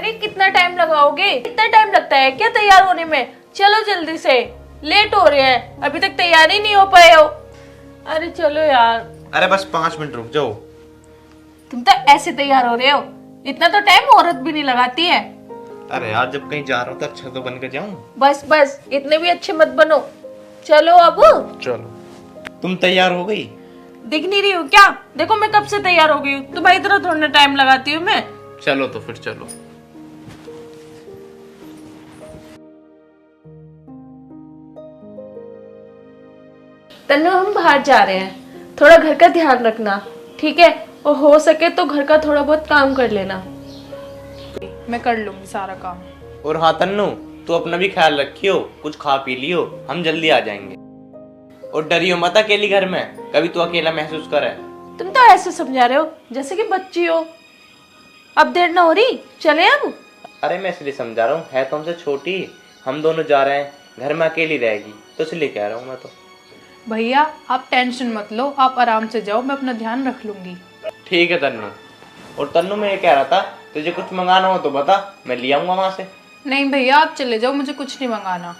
अरे कितना टाइम लगाओगे? इतना टाइम लगता है क्या तैयार होने में? चलो जल्दी से, लेट हो रहे हैं, अभी तक तैयार ही नहीं हो पाए हो। अरे चलो यार। अरे बस 5 मिनट रुक जाओ। तुम तो ऐसे तैयार हो रहे हो, इतना तो टाइम औरत भी नहीं लगाती है। अरे यार जब कहीं जा रहा हूँ तो अच्छा तो बन के जाऊँ। बस बस, इतने भी अच्छे मत बनो। चलो अब। चलो। तुम तैयार हो गई? दिख नहीं रही हूँ क्या? देखो मैं कब से तैयार हो गई हूँ, तुम्हारी तरह थोड़ा टाइम लगाती हूँ मैं। चलो तो फिर चलो। तन्नू हम बाहर जा रहे हैं, थोड़ा घर का ध्यान रखना, ठीक है? और हो सके तो घर का थोड़ा बहुत काम कर लेना। मैं कर लूंगी सारा काम। और हाँ तन्नू, तू अपना भी ख्याल रखियो, कुछ खा पी लियो, हम जल्दी आ जाएंगे। और डरियो मत अकेली घर में, कभी तू अकेला महसूस करे। तुम तो ऐसे समझा रहे हो जैसे कि बच्ची हो। अब देर ना हो रही, चले हम। अरे मैं इसलिए समझा रहा हूँ, है तो हमसे छोटी, हम दोनों जा रहे हैं, घर में अकेली रहेगी, तो इसलिए कह रहा हूँ मैं तो। भैया आप टेंशन मत लो, आप आराम से जाओ, मैं अपना ध्यान रख लूंगी। ठीक है तन्नू। और तन्नू मैं ये कह रहा था, तुझे कुछ मंगाना हो तो बता, मैं ले आऊंगा वहां से। नहीं भैया आप चले जाओ, मुझे कुछ नहीं मंगाना।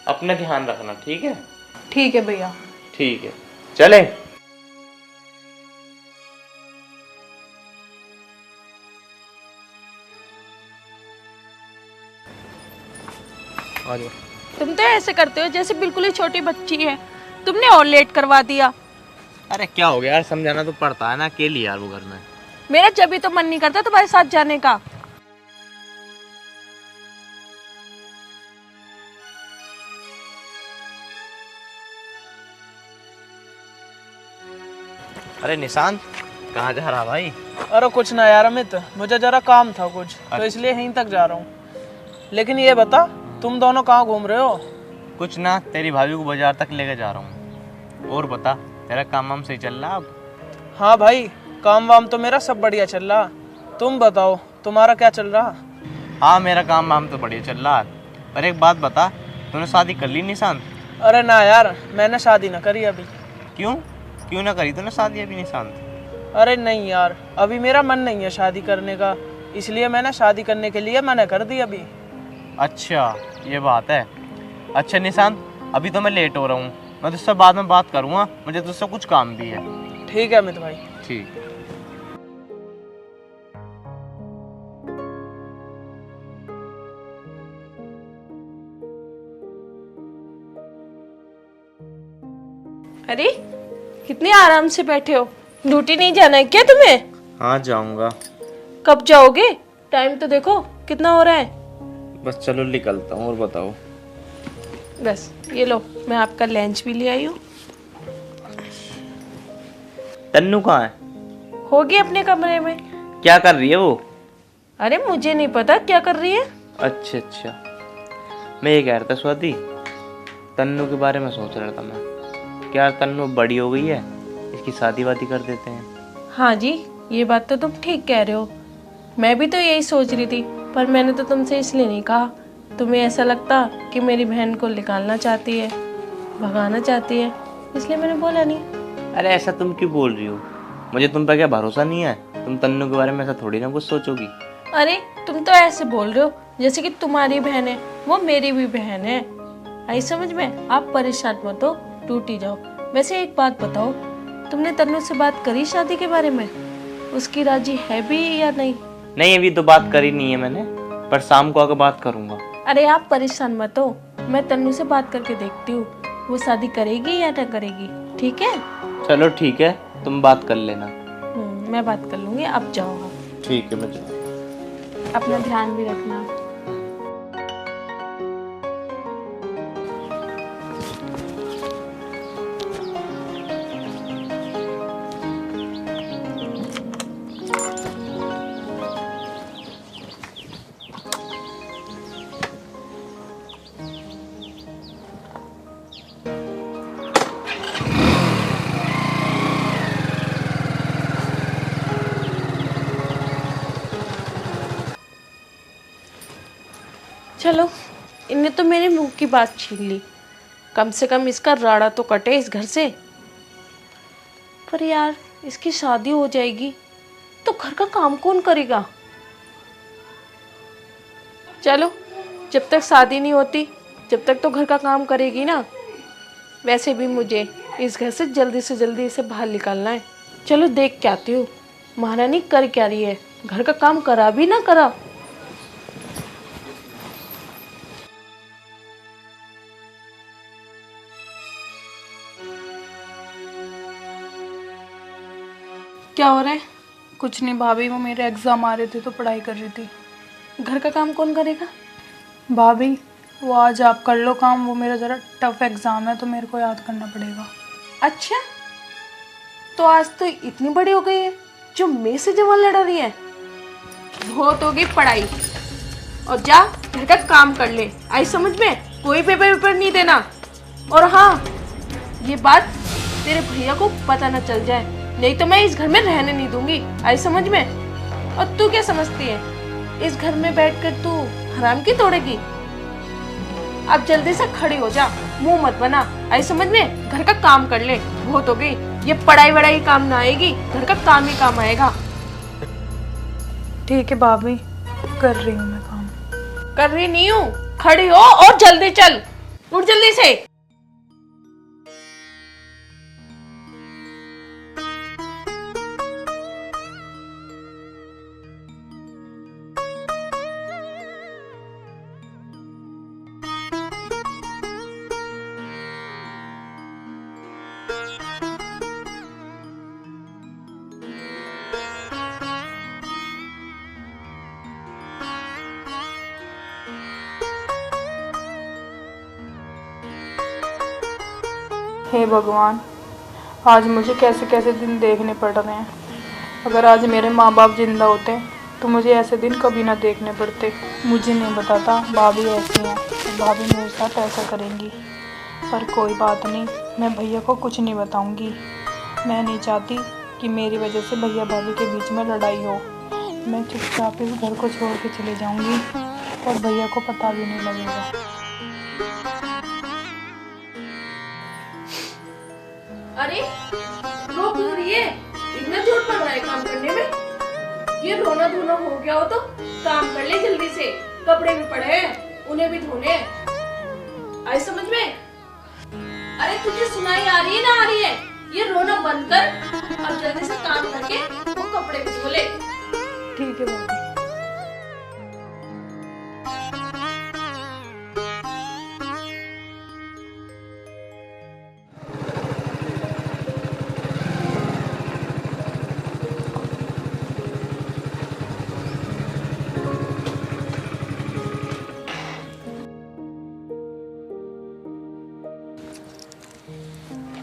अपना ध्यान रखना, ठीक है? ठीक है भैया। ठीक है, चले। आ जाओ। तुम तो ऐसे करते हो जैसे बिल्कुल ही छोटी बच्ची है, तुमने और लेट करवा दिया। अरे क्या हो गया यार, समझाना तो पड़ता है ना, अकेली यार वो घर में। मेरा जब भी तो मन नहीं करता तुम्हारे साथ जाने का। अरे निशांत, कहाँ जा रहा भाई? अरे कुछ ना यार अमित, मुझे जरा काम था कुछ, तो इसलिए यहीं तक जा रहा हूँ। लेकिन ये बता, तुम दोनों कहाँ घूम रहे हो? कुछ ना, तेरी भाभी को बाजार तक लेके जा रहा हूँ। और बता, तेरा काम वाम सही चल रहा अब? हाँ भाई, काम वाम तो मेरा सब बढ़िया चल रहा। तुम बताओ, तुम्हारा क्या चल रहा? हाँ मेरा काम वाम तो बढ़िया चल रहा है। पर एक बात बता, तूने शादी कर ली निशांत? अरे ना यार, मैंने शादी ना करी अभी। क्यों? क्यों ना करी तूने शादी अभी निशांत? अरे नहीं यार, अभी मेरा मन नहीं है शादी करने का, इसलिए मैंने शादी करने के लिए मना कर दी अभी। अच्छा ये बात है। अच्छा निशांत, अभी तो मैं लेट हो रहा हूँ, मैं तुझसे बाद में बात करूँगा, मुझे तुझसे कुछ काम भी है। ठीक है अमित भाई। ठीक। अरे कितने आराम से बैठे हो, ड्यूटी नहीं जाना है क्या तुम्हें? हाँ जाऊँगा। कब जाओगे? टाइम तो देखो कितना हो रहा है। बस चलो निकलता हूँ, और बताओ। बस ये लो, मैं आपका लंच भी ले आई हूँ। तन्नू कहाँ है? होगी अपने कमरे में। क्या कर रही है वो? अरे मुझे नहीं पता क्या कर रही है। अच्छा अच्छा, मैं ये कह रहा था स्वाति, तन्नू के बारे में सोच रहा था मैं। क्या तन्नू बड़ी हो गई है, इसकी शादी वादी कर देते हैं? हाँ जी, ये बात तो तुम ठीक कह रहे हो, मैं भी तो यही सोच रही थी, पर मैंने तो तुमसे इसलिए नहीं कहा। तुम्हें ऐसा लगता कि मेरी बहन को निकालना चाहती है, भगाना चाहती है, इसलिए मैंने बोला नहीं। अरे ऐसा तुम क्यों बोल रही हो? मुझे तुम पर क्या भरोसा नहीं है? तुम तन्नू के बारे में ऐसा थोड़ी ना कुछ सोचोगी। अरे तुम तो ऐसे बोल रहे हो जैसे कि तुम्हारी बहन है वो मेरी भी बहन है। आई समझ में? आप परेशान मत हो, टूटी जाओ। वैसे एक बात बताओ, तुमने तन्नू से बात करी शादी के बारे में? उसकी राजी है भी या नहीं? नहीं अभी तो बात करी नहीं है मैंने, पर शाम को आकर बात करूंगा। अरे आप परेशान मत हो, मैं तन्नू से बात करके देखती हूँ वो शादी करेगी या ना करेगी, ठीक है? चलो ठीक है, तुम बात कर लेना। मैं बात कर लूंगी, अब जाओ आप। ठीक है मैं चलूँ। अपना ध्यान भी रखना। चलो, इनने तो मेरे मुंह की बात छीन ली, कम से कम इसका राड़ा तो कटे इस घर से। पर यार इसकी शादी हो जाएगी तो घर का काम कौन करेगा? चलो, जब तक शादी नहीं होती जब तक तो घर का काम करेगी ना। वैसे भी मुझे इस घर से जल्दी इसे बाहर निकालना है। चलो देख के आती हूँ महारानी कर क्या रही है, घर का काम करा भी ना करा। क्या हो रहा है? कुछ नहीं भाभी, वो मेरे एग्जाम आ रहे थे तो पढ़ाई कर रही थी। घर का काम कौन करेगा? भाभी वो आज आप कर लो काम, वो मेरा ज़रा टफ एग्ज़ाम है तो मेरे को याद करना पड़ेगा। अच्छा, तो आज तो इतनी बड़ी हो गई है जो मेरे से जवान लड़ा रही है। बहुत हो गई पढ़ाई, और जा घर का काम कर ले। आई समझ में? कोई पेपर नहीं देना। और हाँ, ये बात तेरे भैया को पता न चल जाए, नहीं तो मैं इस घर में रहने नहीं दूंगी। आई समझ में? और तू क्या समझती है, इस घर में बैठकर तू हराम की तोड़ेगी? अब जल्दी से खड़ी हो जा, मुंह मत बना। आई समझ में? घर का काम कर ले, बहुत हो गई। ये पढ़ाई वढ़ाई काम ना आएगी, घर का काम ही काम आएगा। ठीक है भाभी, कर रही हूँ मैं काम। कर रही नहीं हूँ, खड़ी हो और जल्दी चल। उठ जल्दी से। हे भगवान, आज मुझे कैसे कैसे दिन देखने पड़ रहे हैं। अगर आज मेरे माँ बाप जिंदा होते तो मुझे ऐसे दिन कभी ना देखने पड़ते। मुझे नहीं बताता भाभी ऐसी हैं, तो भाभी मेरे साथ ऐसा करेंगी। पर कोई बात नहीं, मैं भैया को कुछ नहीं बताऊंगी। मैं नहीं चाहती कि मेरी वजह से भैया भाभी के बीच में लड़ाई हो। मैं चुपचाप इस घर को छोड़ के चले जाऊंगी और भैया को पता भी नहीं लगेगा। अरे रो क्यों रही है? इतना जोर पड़ रहा है काम करने में? ये रोना धोना हो गया हो तो काम कर ले जल्दी से। कपड़े भी पड़े हैं, उन्हें भी धोने हैं। आई समझ में? अरे तुझे सुनाई आ रही है ना आ रही है? ये रोना बंद कर और जल्दी से काम करके वो कपड़े भी धो ले। ठीक है भाभी।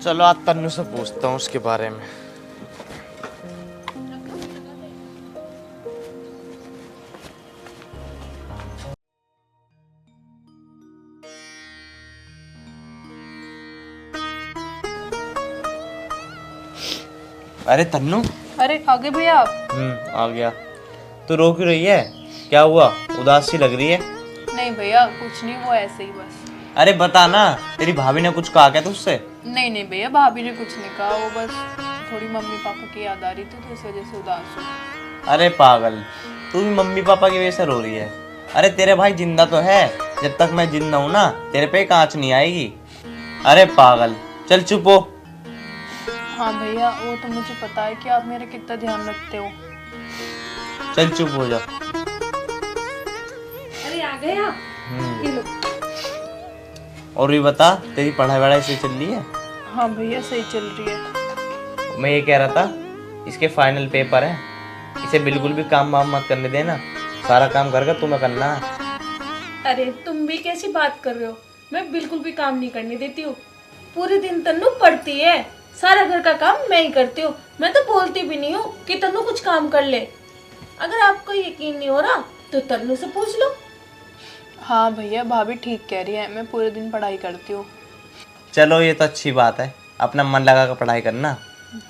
चलो आज तन्नू से पूछता हूँ उसके बारे में। अरे तन्नू। अरे आगे भैया आप। आ गया। तू रो क्यों रही है? क्या हुआ? उदास सी लग रही है। नहीं भैया कुछ नहीं, वो ऐसे ही बस। अरे बता ना, तेरी भाभी ने कुछ कहा क्या तुझसे? नहीं नहीं भैया, भाभी ने कुछ नहीं कहा, वो बस थोड़ी मम्मी पापा की याद आ रही थी तो इस वजह से उदास हूँ। अरे पागल, तू भी मम्मी पापा की वजह से रो रही है? अरे तेरे भाई जिंदा तो है, जब तक मैं जिंदा हूँ ना तेरे पे कांच नहीं आएगी। अरे पागल, चल चुप हो। हाँ भैया, वो तो मुझे पता है कि आप मेरा कितना ध्यान रखते हो। चल चुप हो जा। अरे आ गए आप? ये लो। और भी बता, तेरी पढ़ाई वढ़ाई से चल रही है? हाँ भैया सही चल रही है। मैं ये कह रहा था, इसके फाइनल पेपर है, इसे बिल्कुल भी काम वाम मत करने देना। सारा काम घर का तुम्हें करना है। अरे तुम भी कैसी बात कर रहे हो? मैं बिल्कुल भी काम नहीं करने देती हूँ। पूरे दिन तन्नू पढ़ती है, सारा घर का काम मैं ही करती हूँ। मैं तो बोलती भी नहीं हूँ कि तन्नू कुछ काम कर ले। अगर आपको यकीन नहीं हो रहा तो तन्नू से पूछ लो। हाँ भैया, भाभी ठीक कह रही है, मैं पूरे दिन पढ़ाई करती हूँ। चलो ये तो अच्छी बात है, अपना मन लगा कर पढ़ाई करना।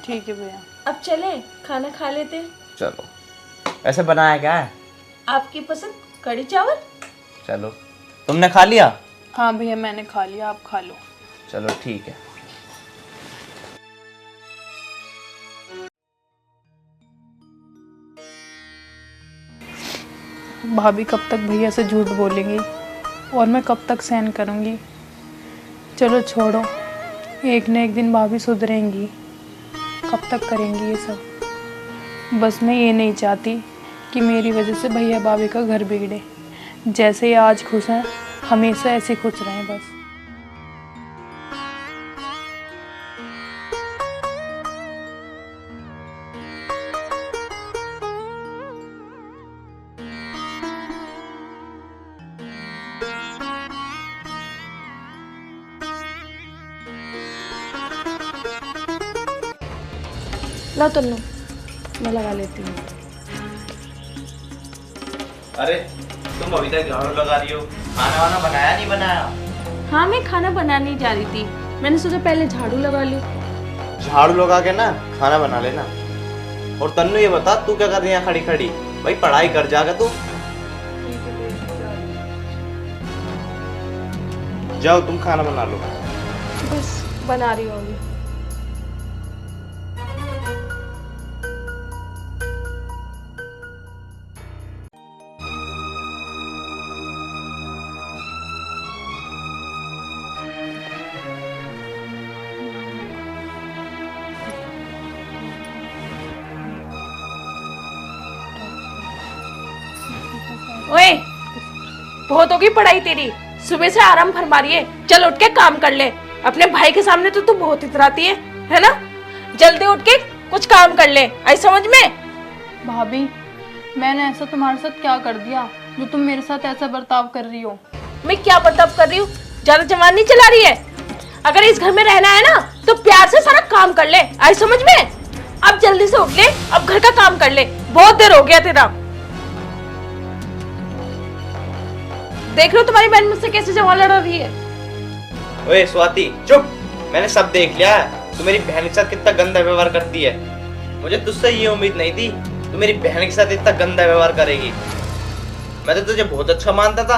ठीक है भैया। अब चले खाना खा लेते हैं। चलो। ऐसे बनाया क्या है? आपकी पसंद कढ़ी चावल। चलो। तुमने खा लिया? हाँ भैया मैंने खा लिया, आप खा लो। चलो ठीक है। भाभी कब तक भैया से झूठ बोलेंगी और मैं कब तक सहन करूँगी। चलो छोड़ो, एक न एक दिन भाभी सुधरेंगी। कब तक करेंगी ये सब। बस मैं ये नहीं चाहती कि मेरी वजह से भैया भाभी का घर बिगड़े। जैसे ये आज खुश हैं, हमेशा ऐसे खुश रहें बस। ला तन्नू, मैं लगा लेती हूँ। अरे तुम अभी तक झाड़ू लगा रही हो, खाना वाना बनाया नहीं बनाया? हाँ, मैं खाना बनाने ही जा रही थी। मैंने सोचा पहले झाड़ू लगा लूँ। झाड़ू लगा के ना खाना बना लेना। और तन्नू ये बता, तू क्या कर रही है खड़ी खड़ी? भाई पढ़ाई कर जाकर तू। जाओ तुम खाना बना लो। बस बना रही हूँ अभी। ओए, बहुत होगी पढ़ाई तेरी। सुबह से आराम फरमा रही है, चल उठ के काम कर ले। अपने भाई के सामने तो तू बहुत इतराती है ना? जल्दी उठ के कुछ काम कर ले, आई समझ में? भाभी, मैंने ऐसा तुम्हारे साथ क्या कर दिया जो तुम मेरे साथ ऐसा बर्ताव कर रही हो? मैं क्या बर्ताव कर रही हूँ? ज्यादा जवान नहीं चला रही है। अगर इस घर में रहना है ना तो प्यार से सारा काम कर ले, आई समझ में? अब जल्दी से उठ ले, अब घर का काम कर ले। बहुत देर हो गया तेरा। देख लो तुम्हारी बहन मुझसे कैसे जवान लड़ रही है। ओए स्वाति चुप, मैंने सब देख लिया है। तू मेरी बहन के साथ कितना गंदा व्यवहार करती है। मुझे तुझसे ये उम्मीद नहीं थी तू मेरी बहन के साथ इतना गंदा व्यवहार करेगी। मैं तो तुझे बहुत अच्छा मानता था।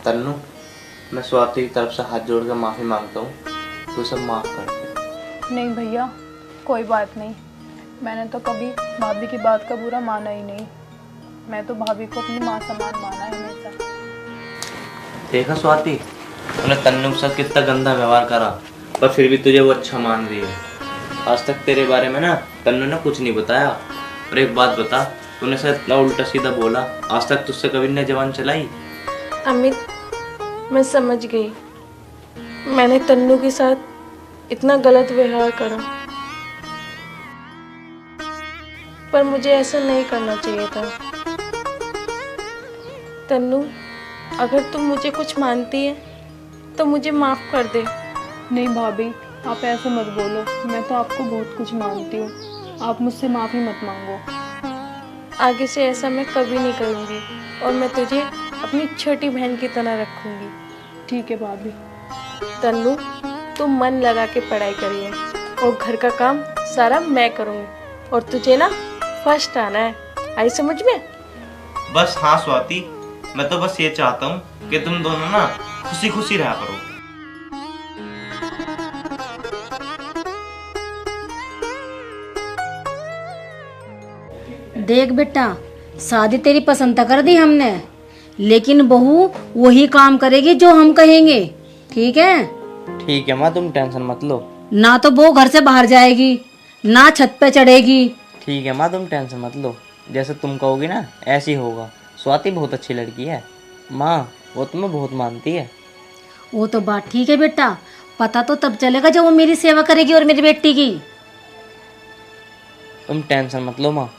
तन्नू, मैं स्वाति की तरफ से हाथ जोड़ कर माफी मांगता हूँ, तू सब माफ कर दे। नहीं भैया, कोई बात नहीं। मैंने तो कभी भाभी की बात का बुरा माना ही नहीं। मैं तो भाभी को अपनी माँ समान माना है हमेशा। देखा स्वाति, तूने तन्नू के साथ कितना गंदा व्यवहार करा, पर फिर भी तुझे वो अच्छा मान रही है। आज तक तेरे बारे में ना तन्नू ने कुछ नहीं बताया। और एक बात बता, तूने शायद इतना उल्टा सीधा बोला, आज तक तुझसे कभी ने जबान चलाई? अमित, मैं समझ गई। मैंने तन्नू के साथ इतना गलत व्यवहार करा, पर मुझे ऐसा नहीं करना चाहिए था। तन्नू, अगर तुम मुझे कुछ मानती है तो मुझे माफ कर दे। नहीं भाभी, आप ऐसे मत बोलो। मैं तो आपको बहुत कुछ मानती हूँ। आप मुझसे माफ़ी मत मांगो। आगे से ऐसा मैं कभी नहीं करूँगी और मैं तुझे अपनी छोटी बहन की तरह रखूँगी। ठीक है भाभी। तन्नू, तुम मन लगा के पढ़ाई करिए और घर का काम सारा मैं करूँगी। और तुझे ना फर्स्ट आना है, आई समझ में? बस हाँ स्वाति, मैं तो बस ये चाहता हूँ कि तुम दोनों ना खुशी खुशी रहा करो। देख बेटा, शादी तेरी पसंद तो कर दी हमने, लेकिन बहू वही काम करेगी जो हम कहेंगे, ठीक है? ठीक है माँ, तुम टेंशन मत लो। ना तो वो घर से बाहर जाएगी, ना छत पे चढ़ेगी। ठीक है माँ, तुम टेंशन मत लो। जैसे तुम कहोगी ना ऐसे ही होगा। स्वाति बहुत अच्छी लड़की है माँ, वो तुम्हें बहुत मानती है। वो तो बात ठीक है बेटा, पता तो तब चलेगा जब वो मेरी सेवा करेगी और मेरी बेटी की। तुम टेंशन मत लो माँ,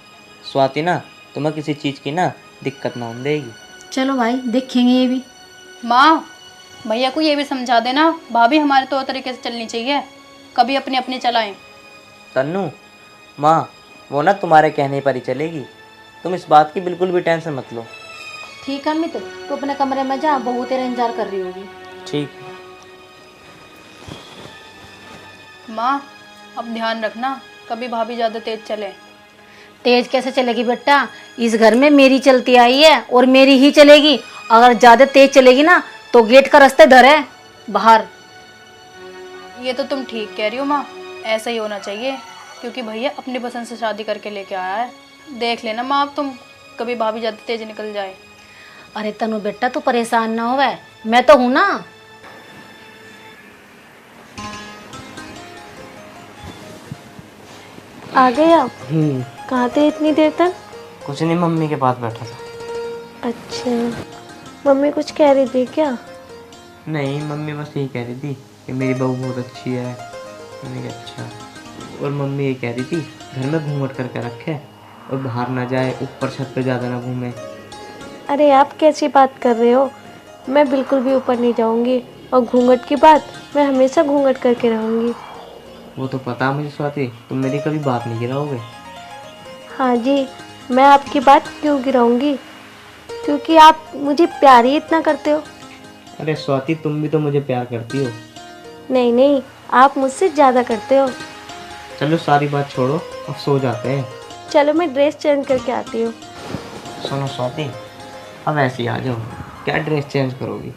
स्वाति ना तुम्हें किसी चीज़ की ना दिक्कत ना होने देगी। चलो भाई, देखेंगे ये भी। माँ, भैया को ये भी समझा देना, भाभी हमारे तौर तरीके से चलनी चाहिए, कभी अपने अपने चलाएं। तन्नू माँ, वो ना तुम्हारे कहने पर ही चलेगी, तुम इस बात की बिल्कुल भी टेंशन मत लो। ठीक है अमित, तू अपने कमरे में जा, बहू तेरा इंतजार कर रही होगी। ठीक। माँ, अब ध्यान रखना, कभी भाभी ज़्यादा तेज चले। तेज कैसे चलेगी बेटा? इस घर में मेरी चलती आई है और मेरी ही चलेगी। अगर ज्यादा तेज चलेगी ना तो गेट का रास्ते धर है बाहर। ये तो तुम ठीक कह रही हो माँ, ऐसा ही होना चाहिए, क्योंकि भैया अपनी पसंद से शादी करके लेके आया है। देख लेना माँ अब तुम, कभी भाभी ज़्यादा तेज निकल जाए। अरे तनु बेटा तू परेशान ना होवे, मैं तो हूं ना। आ गए आप? कहाँ थे इतनी देर तक? कुछ नहीं, मम्मी के पास बैठा था। अच्छा, मम्मी कुछ कह रही थी क्या? नहीं, मम्मी बस यही कह रही थी कि मेरी बहू बहुत अच्छी है। मैंने कहा अच्छा। और मम्मी ये कह रही थी घर में घूंघट करके रखे और बाहर ना जाए, ऊपर छत पे ज़्यादा ना घूमे। अरे आप कैसी बात कर रहे हो? मैं बिल्कुल भी ऊपर नहीं जाऊंगी, और घूंघट की बात, मैं हमेशा घूंघट करके रहूंगी। वो तो पता मुझे स्वाति, तुम मेरी कभी बात नहीं गिराओगे। हाँ जी, मैं आपकी बात क्यों गिराऊंगी? क्योंकि आप मुझे प्यार ही इतना करते हो। अरे स्वाति, तुम भी तो मुझे प्यार करती हो। नहीं नहीं, आप मुझसे ज़्यादा करते हो। चलो सारी बात छोड़ो, अब सो जाते हैं। चलो मैं ड्रेस चेंज करके आती हूँ। सुनो स्वाति, अब ऐसे ही आ जाओ, क्या ड्रेस चेंज करोगी?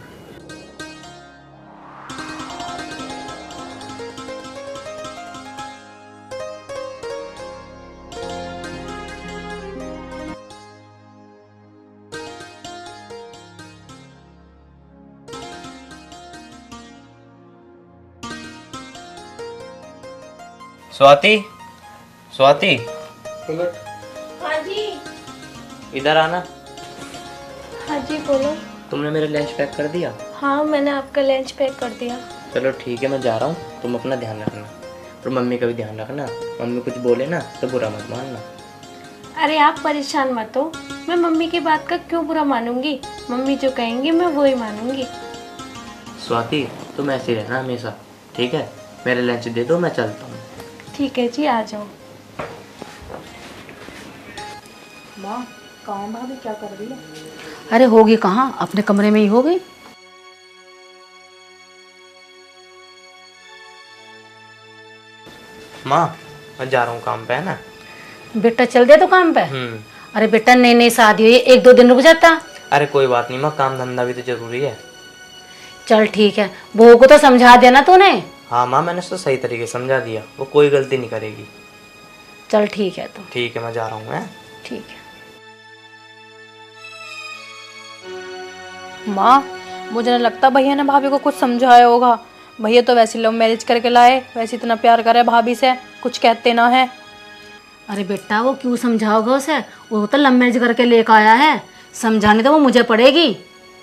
स्वाति, स्वाति, हाँ जी। इधर आना। हाँ जी बोलो। तुमने मेरा लंच पैक कर दिया? हाँ, मैंने आपका लंच पैक कर दिया। चलो ठीक है, मैं जा रहा हूँ, तुम अपना ध्यान रखना और मम्मी का भी ध्यान रखना। मम्मी कुछ बोले ना तो बुरा मत मानना। अरे आप परेशान मत हो, मैं मम्मी की बात का क्यों बुरा मानूंगी? मम्मी जो कहेंगी मैं वो ही मानूंगी। स्वाति, तुम ऐसे ही रहना हमेशा, ठीक है? मेरे लंच दे दो, मैं चलता हूँ। ठीक है जी, आ जाओ। माँ, कहाँ भाभी क्या कर रही है? अरे होगी कहाँ, अपने कमरे में ही होगी। माँ, मैं जा रहा हूँ काम पे, है ना? बेटा चल दे तो काम पे। अरे बेटा नई नई शादी हुई, एक दो दिन रुक जाता। अरे कोई बात नहीं माँ, काम धंधा भी तो जरूरी है। चल ठीक है, बहू को तो समझा देना तूने। हाँ माँ, मैंने उसको सही तरीके से समझा दिया, वो कोई गलती नहीं करेगी। चल ठीक है तो। ठीक है, मैं जा रहा हूँ। है ठीक है। माँ, मुझे नहीं लगता भैया ने भाभी को कुछ समझाया होगा। भैया तो वैसे लव मैरिज करके लाए, वैसे इतना प्यार करे भाभी से, कुछ कहते ना है। अरे बेटा वो क्यों समझाओगा उसे, वो तो लव मैरिज करके लेकर आया है, समझाने तो वो मुझे पड़ेगी।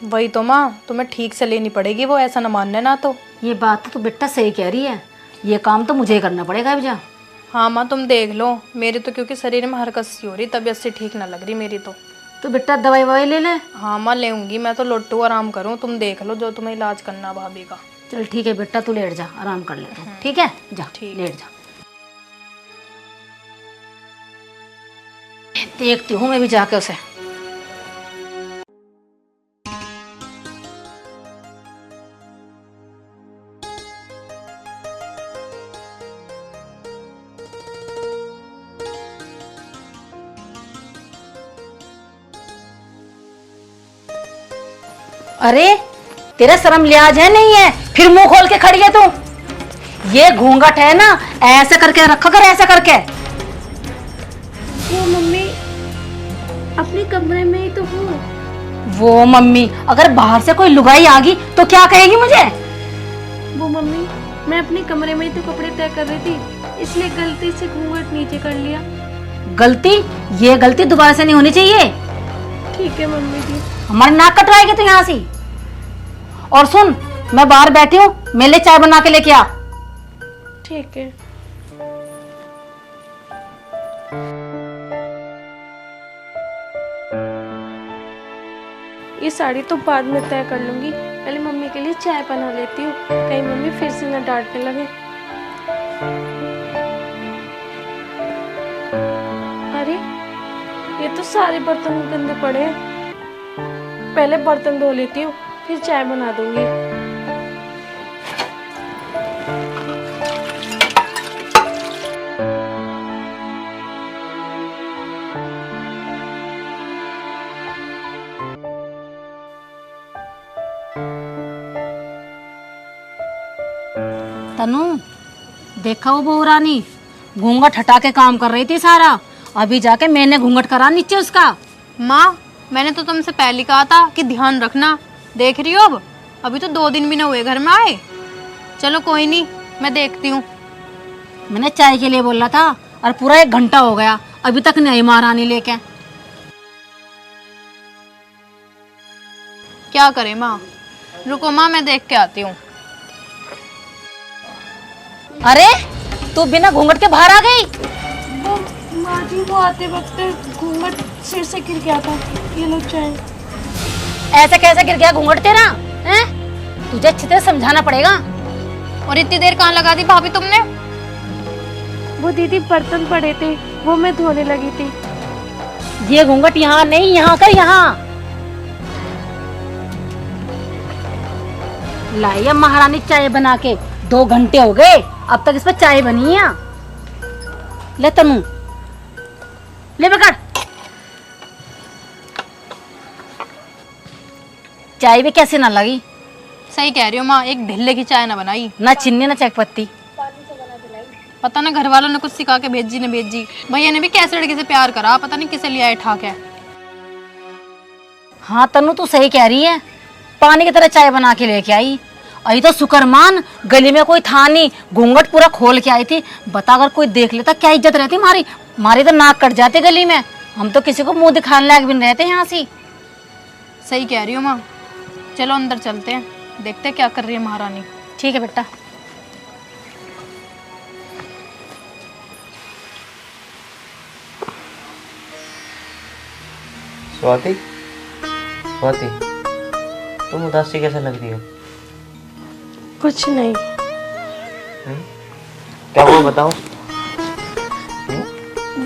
वही तो माँ, तुम्हें ठीक से लेनी पड़ेगी, वो ऐसा ना मानने ना तो। ये बात तो बेटा सही कह रही है, ये काम तो मुझे ही करना पड़ेगा अब जा। हाँ माँ, तुम देख लो, मेरी तो क्योंकि शरीर में हरकत सी हो रही, तबीयत से ठीक ना लग रही मेरी तो बेटा दवाई ववाई ले ले। हाँ माँ लेऊंगी, मैं तो लोटू आराम करूँ, तुम देख लो जो तुम्हें इलाज करना भाभी का। चल ठीक है बेटा, तू लेट जा, आराम कर ले तू, ठीक है? जा ठीक। लेट जा। देखती हूँ मैं भी जाके उसे। अरे तेरा शर्म लिहाज है नहीं है, फिर मुंह खोल के खड़ी है तू। ये घूंघट है ना, ऐसे करके रखा कर, ऐसे करके। वो मम्मी अपने कमरे में ही तो हूँ। वो मम्मी, अगर बाहर से कोई लुगाई आ गई तो क्या कहेगी मुझे? वो मम्मी, मैं अपने कमरे में ही तो कपड़े तय कर रही थी, इसलिए गलती से घूंघट नीचे कर लिया। गलती? ये गलती दोबारा से नहीं होनी चाहिए। ठीक है मम्मी जी। हमारी नाक कटवाएगी तू यहाँ से। और सुन, मैं बाहर बैठी हूँ, मेरे लिए चाय बना के लेके आ। ठीक है। ये साड़ी तो बाद में तय कर लूंगी, पहले मम्मी के लिए चाय बना लेती हूँ, कहीं मम्मी फिर से न डांटने लगे। अरे ये तो सारे बर्तन गंदे पड़े हैं, पहले बर्तन धो लेती हूँ, फिर चाय बना दूंगी। तनु, देखा वो बहू रानी घूंघट हटा के काम कर रही थी सारा, अभी जाके मैंने घूंघट करा नीचे उसका। माँ मैंने तो तुमसे पहले ही कहा था कि ध्यान रखना। देख रही हो अब, अभी तो 2 दिन भी ना हुए घर में आए। चलो कोई नहीं, मैं देखती हूँ। मैंने चाय के लिए बोला था और पूरा 1 घंटा हो गया, अभी तक नहीं महारानी लेके। क्या करें माँ, रुको माँ मैं देख के आती हूँ। अरे तू बिना घूंघट के बाहर आ गई? माँ जी वो आते वक्त घूंघट सिर से गिर गया था। ये लो चाय। ऐसे कैसे गिर गया घूंघट तेरा? हैं? तुझे अच्छी तरह समझाना पड़ेगा। और इतनी देर कहाँ लगा दी भाभी तुमने? वो दीदी बर्तन पड़े थे, वो मैं धोने लगी थी। ये घूंघट यहाँ नहीं, यहाँ कर यहाँ। लाई अब महारानी चाय बना के, 2 घंटे हो गए अब तक इस पर चाय बनी है। ले तनु, ले पकड़। चाय भी कैसे ना लगी? सही कह रही हो माँ, एक ढिल्ले की चाय ना बनाई, ना चीनी ना चाय पत्ती। पता ना घर वालों ने कुछ सिखा के भेजी न भेजी। भैया ने भी कैसे लड़के से प्यार करा, पता नहीं किसे लिया है ठाक है। हाँ तनु तू सही कह रही है, पानी की तरह चाय बना के लेके आई। अभी तो शुक्रमान गली में कोई था नहीं, घूंघट पूरा खोल के आई थी। बता अगर कोई देख लेता क्या इज्जत रहती हमारी? हमारी तो नाक कट जाते गली में, हम तो किसी को मुंह दिखाने लायक भी नहीं रहते यहाँ से। सही कह रही हो माँ, चलो अंदर चलते हैं, देखते हैं क्या कर रही है महारानी। ठीक है बेटा। स्वाति, स्वाति, तुम उदासी कैसे लग रही हो? कुछ नहीं। क्या हुआ बताओ।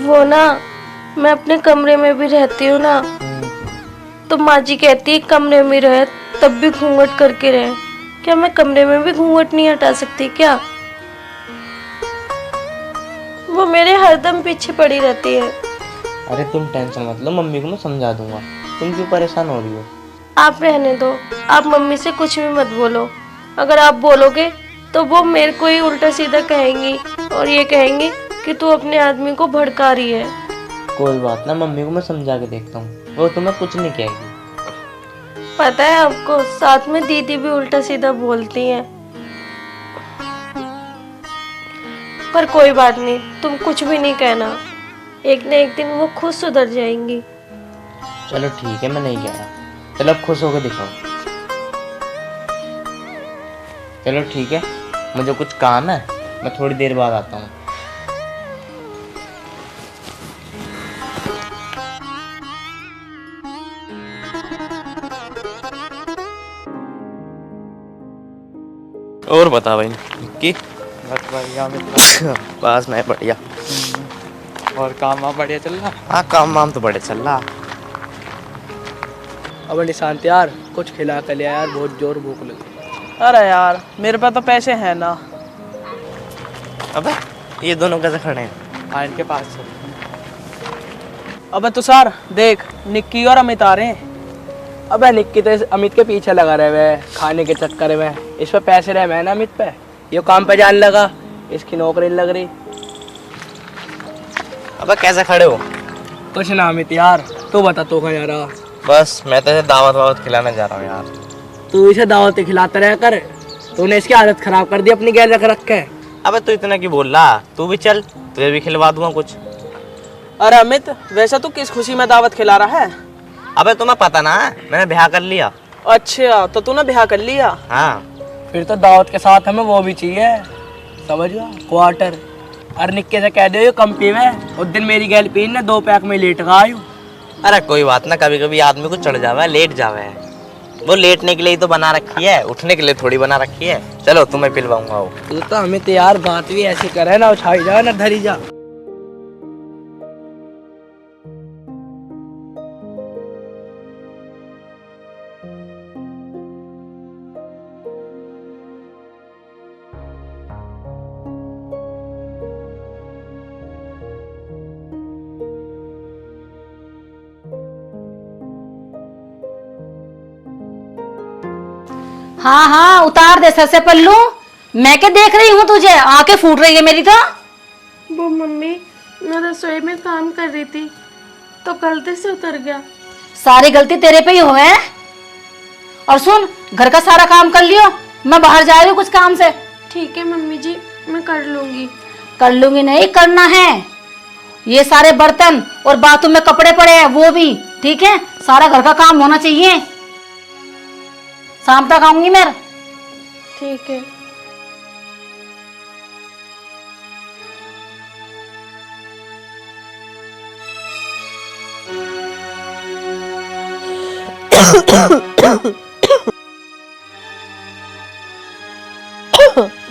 वो ना, मैं अपने कमरे में भी रहती हूँ ना, तो माँ जी कहती है कमरे में रहे तब भी घूंघट करके रहे। क्या मैं कमरे में भी घूंघट नहीं हटा सकती क्या? वो मेरे हरदम पीछे पड़ी रहती है। अरे तुम टेंशन मत लो, मम्मी को मैं समझा दूंगा। तुम क्यों परेशान हो रही हो? आप रहने दो, आप मम्मी से कुछ भी मत बोलो। अगर आप बोलोगे तो वो मेरे को ही उल्टा सीधा कहेंगी और ये कहेंगी कि तू अपने आदमी को भड़का रही है। कोई बात ना, मम्मी को मैं समझा के देखता हूँ, वो तुम्हें कुछ नहीं कहेगी। पता है आपको, साथ में दीदी भी उल्टा सीधा बोलती हैं। पर कोई बात नहीं, तुम कुछ भी नहीं कहना, एक न एक दिन वो खुद सुधर जाएंगी। चलो ठीक है, मैं नहीं कह रहा। चलो अब खुश होकर दिखाओ। चलो ठीक है, मुझे कुछ काम है, मैं थोड़ी देर बाद आता हूँ। और बता भाई कि बस बढ़िया मित्र। बस मैं बढ़िया। और काम वाम बढ़िया चल रहा? हाँ काम वाम तो बड़े चल रहा। अब निशांत यार कुछ खिला कर लिया यार, बहुत जोर भूख लगी। अरे यार मेरे पास तो पैसे हैं ना। अबे ये दोनों कैसे खड़े हैं? हाँ इनके पास से। अबे तुषार देख, निक्की और अमित आ रहे हैं। अबे निक्की तो इस अमित के पीछे लगा रहे हुए खाने के चक्कर में। इस पे पैसे रहे मैं ना अमित पे, ये काम पे जाने लगा, इसकी नौकरी नहीं लग रही। अबे कैसे खड़े हो? कुछ ना अमित यार, तू बता तू कहाँ जा रहा? बस मैं तो दावत वावत खिलाने जा रहा हूँ यार। तू इसे दावत खिलाता रह कर, तूने इसकी आदत खराब कर दी अपनी गैर रख रख के। अबे तू इतना क्यों बोल रहा? तू भी चल, तुझे भी खिलवा दूंगा कुछ। अरे अमित वैसा तू किस खुशी में दावत खिला रहा है? अबे तुम्हें पता ना, मैंने ब्याह कर लिया। अच्छा तो तूने ब्याह कर लिया? हाँ। फिर तो दावत के साथ हमें वो भी चाहिए, समझ गया, क्वार्टर। और निक्के से कह दो ये कम पीवे, उस दिन मेरी गैल पी ने 2 पैक में लेट गया आयु। अरे कोई बात ना, कभी कभी आदमी को चढ़ जावे, लेट जावे। वो लेटने के लिए ही तो बना रखी है, उठने के लिए थोड़ी बना रखी है। चलो तुम्हें पिलवाऊंगा वो। तू तो हमें तो यार बात भी ऐसी करे ना, उछाई जा ना धरी जा। हाँ हाँ उतार दे सर से पल्लू, मैं क्या देख रही हूँ तुझे, आंखें फूट रही है मेरी तो। वो मम्मी, मैं रसोई में काम कर रही थी तो गलती से उतर गया। सारी गलती तेरे पे ही हो है। और सुन, घर का सारा काम कर लियो, मैं बाहर जा रही हूँ कुछ काम से। ठीक है मम्मी जी, मैं कर लूंगी। कर लूंगी नहीं, करना है। ये सारे बर्तन और बाथरूम में कपड़े पड़े हैं वो भी, ठीक है। सारा घर का काम होना चाहिए। शाम तक आऊंगी मैं। ठीक है।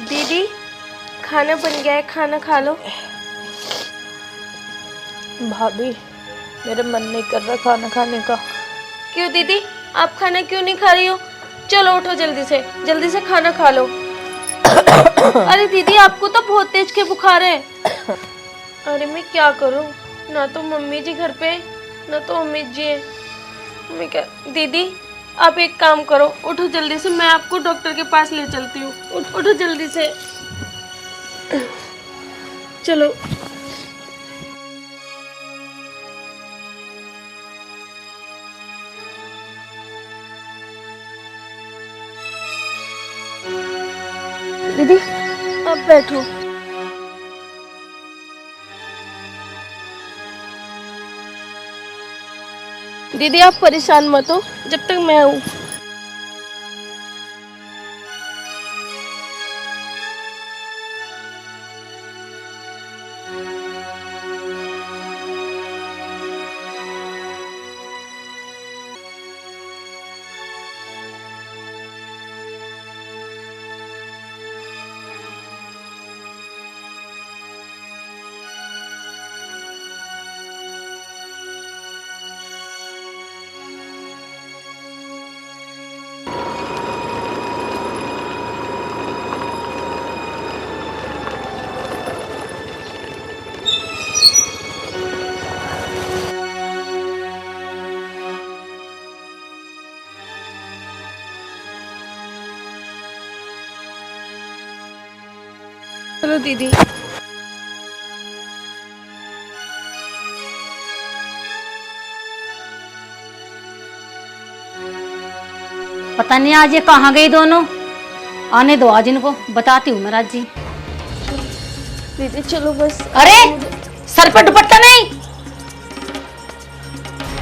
दीदी, खाना बन गया है, खाना खा लो। भाभी, मेरा मन नहीं कर रहा खाना खाने का। क्यों दीदी, आप खाना क्यों नहीं खा रही हो? चलो उठो, जल्दी से खाना खा लो। अरे दीदी, आपको तो बहुत तेज के बुखार है। अरे मैं क्या करूं, ना तो मम्मी जी घर पे ना तो अमित जी है। मैं क्या, दीदी आप एक काम करो, उठो जल्दी से, मैं आपको डॉक्टर के पास ले चलती हूँ। उठो जल्दी से, चलो। दीदी आप बैठो। दीदी आप परेशान मत हो, जब तक मैं हूँ। चलो दीदी। पता नहीं आज ये कहाँ गई दोनों। आने दो आज इनको, बताती हूँ मैं राज जी। दीदी चलो बस। अरे सर पर दुपट्टा नहीं,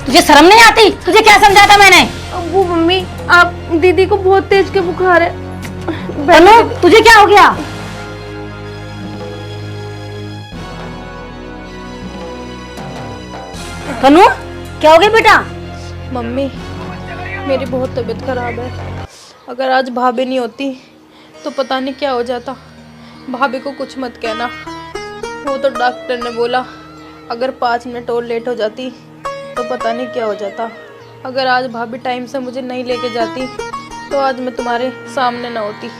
तुझे शर्म नहीं आती? तुझे क्या समझाता मैंने? वो मम्मी, आप दीदी को बहुत तेज के बुखार है। तनु तुझे क्या हो गया? तनु क्या हो गया बेटा? मम्मी, मेरी बहुत तबीयत खराब है। अगर आज भाभी नहीं होती तो पता नहीं क्या हो जाता। भाभी को कुछ मत कहना। वो तो डॉक्टर ने बोला अगर 5 मिनट और लेट हो जाती तो पता नहीं क्या हो जाता। अगर आज भाभी टाइम से मुझे नहीं लेके जाती तो आज मैं तुम्हारे सामने ना होती।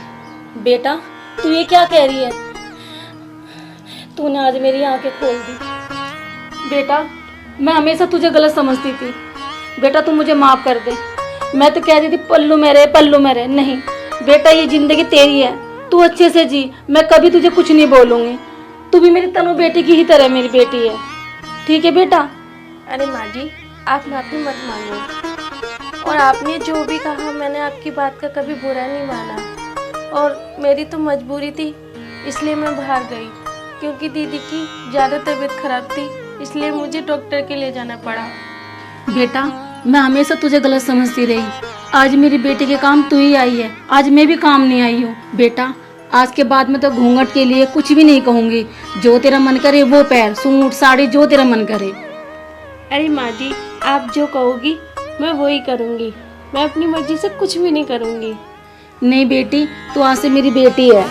बेटा तू ये क्या कह रही है? तूने आज मेरी आंखें खोल दी। बेटा मैं हमेशा तुझे गलत समझती थी। बेटा तू मुझे माफ कर दे। मैं तो कहती थी पल्लू मेरे। नहीं बेटा, ये जिंदगी तेरी है, तू अच्छे से जी। मैं कभी तुझे कुछ नहीं बोलूंगी। तू भी मेरी तनु बेटी की ही तरह मेरी बेटी है, ठीक है बेटा? अरे माँ जी, आप माफी मत मांगो। और आपने जो भी कहा, मैंने आपकी बात का कभी बुरा नहीं माना। और मेरी तो मजबूरी थी, इसलिए मैं बाहर गई, क्योंकि दीदी की ज़्यादा तबीयत खराब थी, इसलिए मुझे डॉक्टर के ले जाना पड़ा। बेटा मैं हमेशा तुझे गलत समझती रही। आज मेरी बेटी के काम तू ही आई है, आज मैं भी काम नहीं आई हूँ। बेटा आज के बाद मैं तो घूंघट के लिए कुछ भी नहीं कहूँगी। जो तेरा मन करे वो पहन, सूट साड़ी जो तेरा मन करे। अरे माँ जी, आप जो कहोगी मैं वही करूँगी। मैं अपनी मर्जी से कुछ भी नहीं करूँगी। नहीं बेटी, तू आज से मेरी बेटी है।